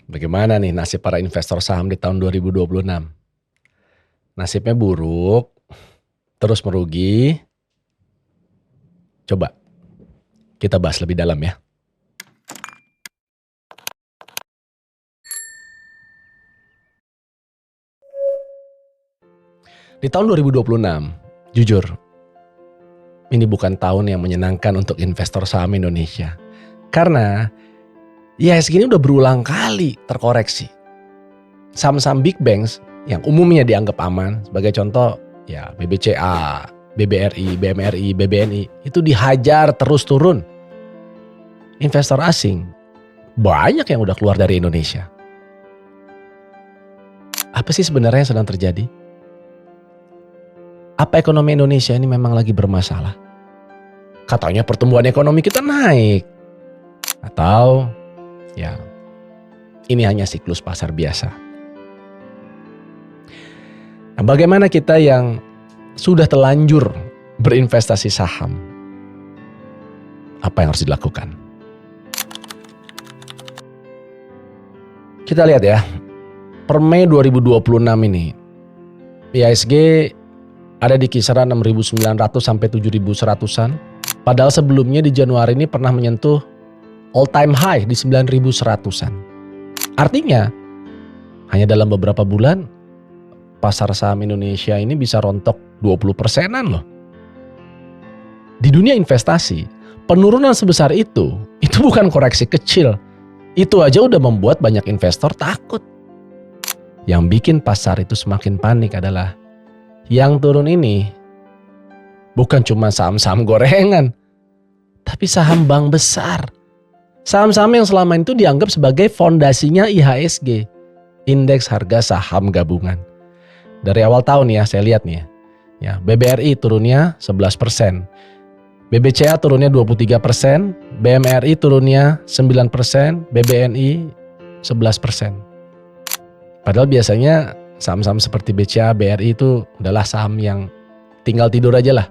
Bagaimana nih nasib para investor saham di tahun 2026? Nasibnya buruk, terus merugi? Coba kita bahas lebih dalam ya. Di tahun 2026, jujur, ini bukan tahun yang menyenangkan untuk investor saham Indonesia. Karena IHSG ini udah berulang kali terkoreksi. Saham-saham big banks yang umumnya dianggap aman, sebagai contoh ya BBCA, BBRI, BMRI, BBNI, itu dihajar terus turun. Investor asing banyak yang udah keluar dari Indonesia. Apa sih sebenarnya yang sedang terjadi? Apa ekonomi Indonesia ini memang lagi bermasalah? Katanya pertumbuhan ekonomi kita naik. Atau ya ini hanya siklus pasar biasa. Nah, bagaimana kita yang sudah telanjur berinvestasi saham? Apa yang harus dilakukan? Kita lihat ya, per Mei 2026 ini IHSG ada di kisaran 6.900 sampai 7.100-an. Padahal sebelumnya di Januari ini pernah menyentuh all time high di 9.100-an. Artinya hanya dalam beberapa bulan pasar saham Indonesia ini bisa rontok 20%-an loh. Di dunia investasi, penurunan sebesar itu bukan koreksi kecil. Itu aja udah membuat banyak investor takut. Yang bikin pasar itu semakin panik adalah yang turun ini bukan cuma saham-saham gorengan, tapi saham bank besar. Saham-saham yang selama itu dianggap sebagai fondasinya IHSG, Indeks Harga Saham Gabungan. Dari awal tahun ya, saya lihat nih ya, BBRI turunnya 11%, BBCA turunnya 23%, BMRI turunnya 9%, BBNI 11%. Padahal biasanya saham-saham seperti BCA, BRI itu adalah saham yang tinggal tidur aja lah.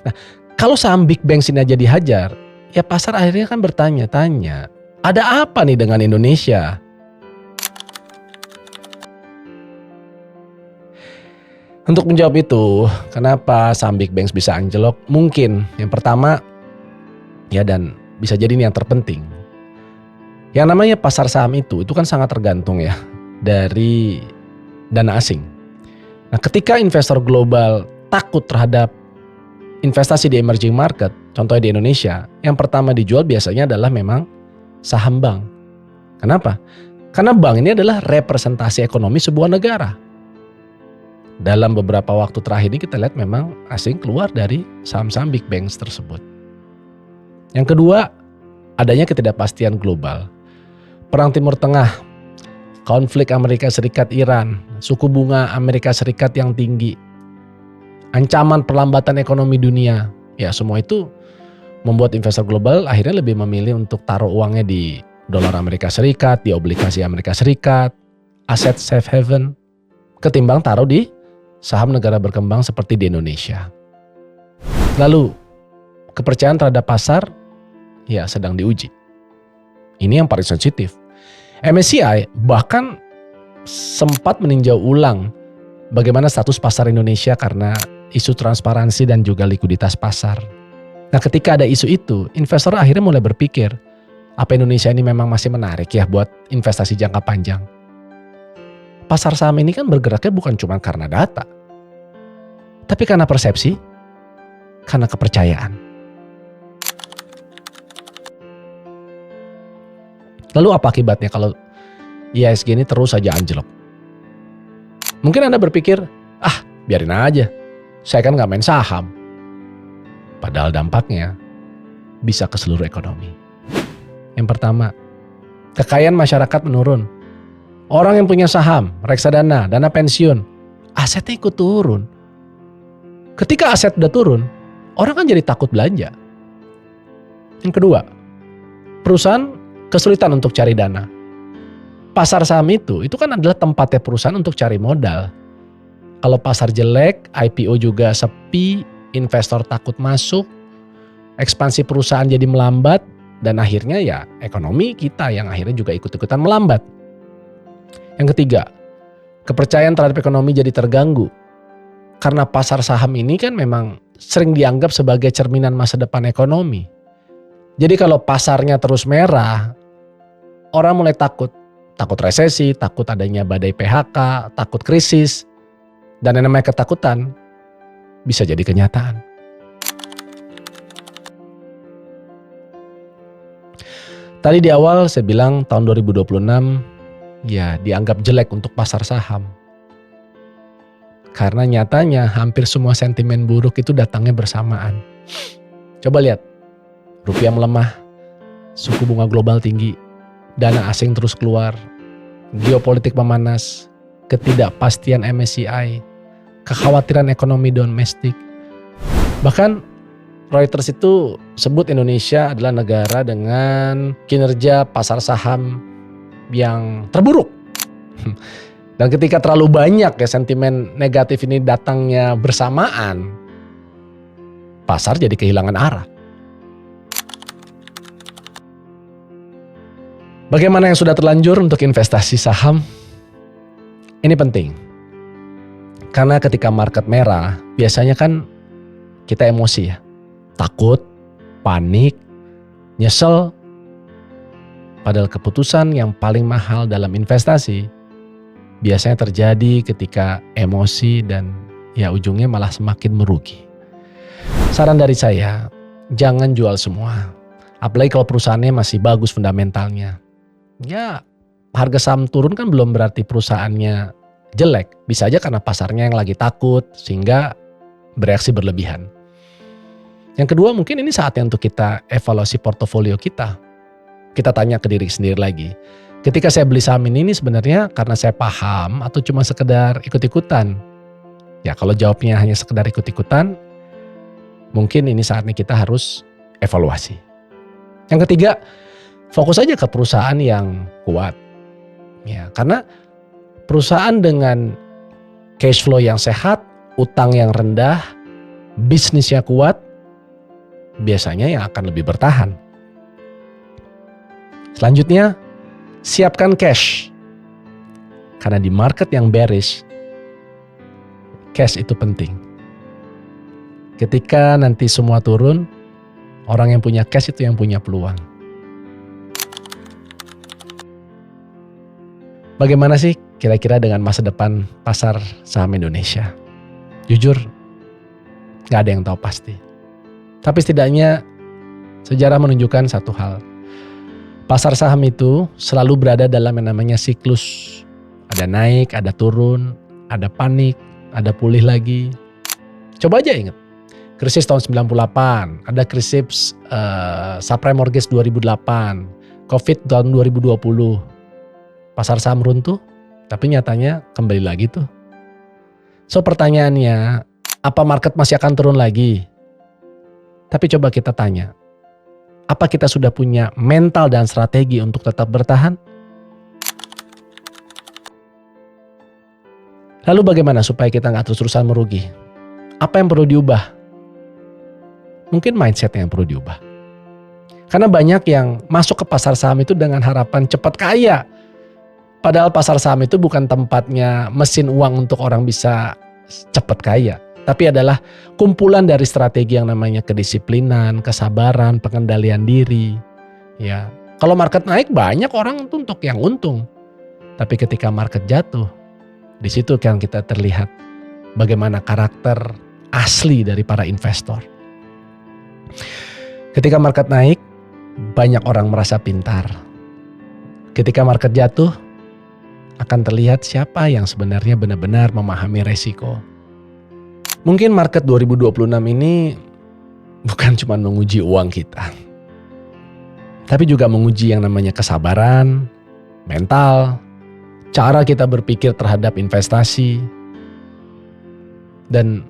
Nah, kalau saham big banks ini aja dihajar, ya pasar akhirnya kan bertanya-tanya, ada apa nih dengan Indonesia? Untuk menjawab itu, kenapa saham big banks bisa anjlok? Mungkin yang pertama, ya dan bisa jadi ini yang terpenting. Yang namanya pasar saham itu kan sangat tergantung ya dari dana asing. Nah, ketika investor global takut terhadap investasi di emerging market, contohnya di Indonesia, yang pertama dijual biasanya adalah memang saham bank. Kenapa? Karena bank ini adalah representasi ekonomi sebuah negara. Dalam beberapa waktu terakhir ini kita lihat memang asing keluar dari saham-saham big banks tersebut. Yang kedua, adanya ketidakpastian global. Perang Timur Tengah, konflik Amerika Serikat Iran, suku bunga Amerika Serikat yang tinggi, ancaman perlambatan ekonomi dunia, ya semua itu membuat investor global akhirnya lebih memilih untuk taruh uangnya di dolar Amerika Serikat, di obligasi Amerika Serikat, aset safe haven, ketimbang taruh di saham negara berkembang seperti di Indonesia. Lalu, kepercayaan terhadap pasar ya sedang diuji. Ini yang paling sensitif. MSCI bahkan sempat meninjau ulang bagaimana status pasar Indonesia karena isu transparansi dan juga likuiditas pasar. Nah, ketika ada isu itu, investor akhirnya mulai berpikir, apa Indonesia ini memang masih menarik ya buat investasi jangka panjang? Pasar saham ini kan bergeraknya bukan cuma karena data, tapi karena persepsi, karena kepercayaan. Lalu apa akibatnya kalau IHSG ini terus saja anjlok? Mungkin Anda berpikir, biarin aja, saya kan gak main saham. Padahal dampaknya bisa ke seluruh ekonomi. Yang pertama, kekayaan masyarakat menurun. Orang yang punya saham, reksadana, dana pensiun, asetnya ikut turun. Ketika aset udah turun, orang kan jadi takut belanja. Yang kedua, perusahaan kesulitan untuk cari dana. Pasar saham itu kan adalah tempatnya perusahaan untuk cari modal. Kalau pasar jelek, IPO juga sepi, investor takut masuk, ekspansi perusahaan jadi melambat, dan akhirnya ya ekonomi kita yang akhirnya juga ikut-ikutan melambat. Yang ketiga, kepercayaan terhadap ekonomi jadi terganggu. Karena pasar saham ini kan memang sering dianggap sebagai cerminan masa depan ekonomi. Jadi kalau pasarnya terus merah, orang mulai takut. Takut resesi, takut adanya badai PHK, takut krisis. Dan yang namanya ketakutan bisa jadi kenyataan. Tadi di awal saya bilang tahun 2026 ya dianggap jelek untuk pasar saham. Karena nyatanya hampir semua sentimen buruk itu datangnya bersamaan. Coba lihat, rupiah melemah, suku bunga global tinggi, dana asing terus keluar, geopolitik memanas, ketidakpastian MSCI, kekhawatiran ekonomi domestik. Bahkan Reuters itu sebut Indonesia adalah negara dengan kinerja pasar saham yang terburuk. Dan ketika terlalu banyak ya sentimen negatif ini datangnya bersamaan, pasar jadi kehilangan arah. Bagaimana yang sudah terlanjur untuk investasi saham? Ini penting. Karena ketika market merah, biasanya kan kita emosi ya. Takut, panik, nyesel. Padahal keputusan yang paling mahal dalam investasi biasanya terjadi ketika emosi dan ya ujungnya malah semakin merugi. Saran dari saya, jangan jual semua. Apalagi kalau perusahaannya masih bagus fundamentalnya. Ya harga saham turun kan belum berarti perusahaannya jelek. Bisa aja karena pasarnya yang lagi takut sehingga bereaksi berlebihan. Yang kedua mungkin ini saatnya untuk kita evaluasi portofolio kita. Kita tanya ke diri sendiri lagi. Ketika saya beli saham ini sebenarnya karena saya paham atau cuma sekedar ikut-ikutan? Ya kalau jawabnya hanya sekedar ikut-ikutan, mungkin ini saatnya kita harus evaluasi. Yang ketiga, fokus aja ke perusahaan yang kuat. Ya, karena perusahaan dengan cash flow yang sehat, utang yang rendah, bisnisnya kuat, biasanya yang akan lebih bertahan. Selanjutnya, siapkan cash. Karena di market yang bearish, cash itu penting. Ketika nanti semua turun, orang yang punya cash itu yang punya peluang. Bagaimana sih kira-kira dengan masa depan pasar saham Indonesia? Jujur, gak ada yang tahu pasti. Tapi setidaknya sejarah menunjukkan satu hal. Pasar saham itu selalu berada dalam yang namanya siklus. Ada naik, ada turun, ada panik, ada pulih lagi. Coba aja ingat. Krisis tahun 98, ada krisis subprime mortgage 2008, Covid tahun 2020. Pasar saham runtuh, tapi nyatanya kembali lagi tuh. So pertanyaannya, apa market masih akan turun lagi? Tapi coba kita tanya, apa kita sudah punya mental dan strategi untuk tetap bertahan? Lalu bagaimana supaya kita nggak terus-terusan merugi? Apa yang perlu diubah? Mungkin mindset yang perlu diubah. Karena banyak yang masuk ke pasar saham itu dengan harapan cepat kaya. Padahal pasar saham itu bukan tempatnya mesin uang untuk orang bisa cepat kaya. Tapi adalah kumpulan dari strategi yang namanya kedisiplinan, kesabaran, pengendalian diri. Ya, kalau market naik banyak orang tuh untuk yang untung. Tapi ketika market jatuh, di situ kan kita terlihat bagaimana karakter asli dari para investor. Ketika market naik, banyak orang merasa pintar. Ketika market jatuh, akan terlihat siapa yang sebenarnya benar-benar memahami resiko. Mungkin market 2026 ini bukan cuma menguji uang kita, tapi juga menguji yang namanya kesabaran, mental, cara kita berpikir terhadap investasi. Dan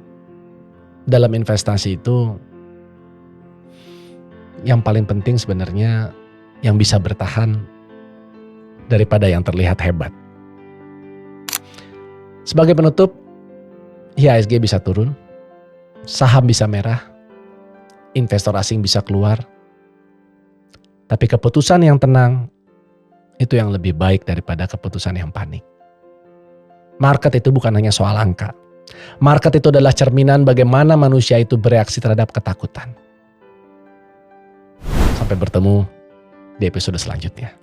dalam investasi itu yang paling penting sebenarnya yang bisa bertahan daripada yang terlihat hebat. Sebagai penutup, IHSG bisa turun, saham bisa merah, investor asing bisa keluar. Tapi keputusan yang tenang itu yang lebih baik daripada keputusan yang panik. Market itu bukan hanya soal angka. Market itu adalah cerminan bagaimana manusia itu bereaksi terhadap ketakutan. Sampai bertemu di episode selanjutnya.